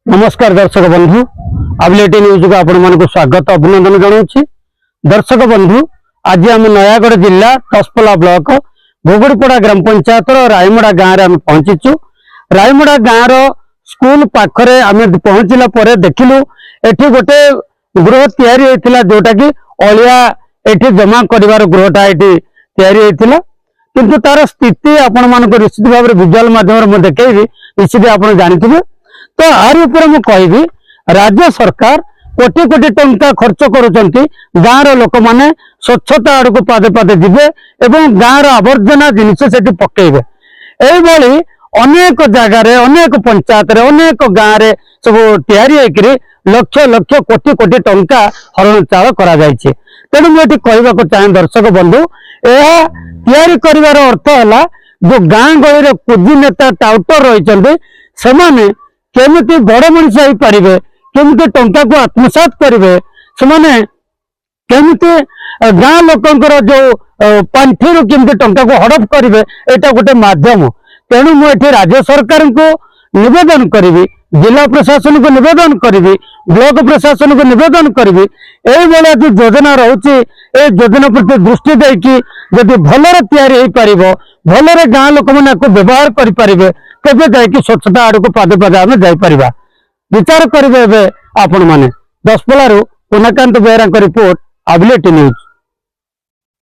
नमस्कार दर्शक बंधु अबिलिटी न्यूज को आपण मानक स्वागत अभिनंदन जनाऊँ। दर्शक बंधु आज आम नयागढ़ जिला दसपल्ला ब्लॉक भोगड़ीपड़ा ग्राम पंचायत रायमड़ा गाँव में पहुंचीचु। रायमड़ा गाँव स्कूल पाखरे आम पहुंचला देखिलु एठी गोटे गृह तैयारी होता जोटा कि अलिया एठी जमा कर गृहटा एठी तैयारी होता किंतु तार स्थिति आपण मानक निश्चित भाव में विजुअल माध्यम देखी निश्चित आप जानते। तो आर ऊपर मु कहबी राज्य सरकार कोटी कोटी टंका खर्च करुचंती गाँव लोक माने स्वच्छता आड़ को पादे पादे जिबे एवं गाँव आवर्जना जिनिस सेठी पकेइबे। एइबोली अनेक जगार अनेक पंचायत रे अनेक गाँव रे सब तैयारी होकरी लक्ष लक्ष कोटी कोटी टंका हरण चाल करा जायछि। तेणु मुझे कहवाक चाहे दर्शक बंधु यह तैयारी करिवार अर्थ है जो गाँ गहली पूंजी नेता टाउटर रही से केमिति बड़ मनुष्य हो पारे केमिति टंका को आत्मसात करेंगे से केमिति गाँ लोकंकर जो पांठि केमिति टंका को हड़प करेंगे यहाँ गोटे माध्यम। तेणु मुझे राज्य सरकार को निवेदन करी जिला प्रशासन को निवेदन करी ब्लॉक प्रशासन को निवेदन करी ये जो योजना रोचे ए योजना प्रति दृष्टि देकी जदि भलरे तैयारी हो पार भलरे गाँ लोक मैंने व्यवहार करेंगे तेज जाकि स्वच्छता आड़ को पादे पादे आम जापर विचार करेंगे आपण मैंने। दसपल्ला पुनकांत बेहरा रिपोर्ट अबिलिटी न्यूज।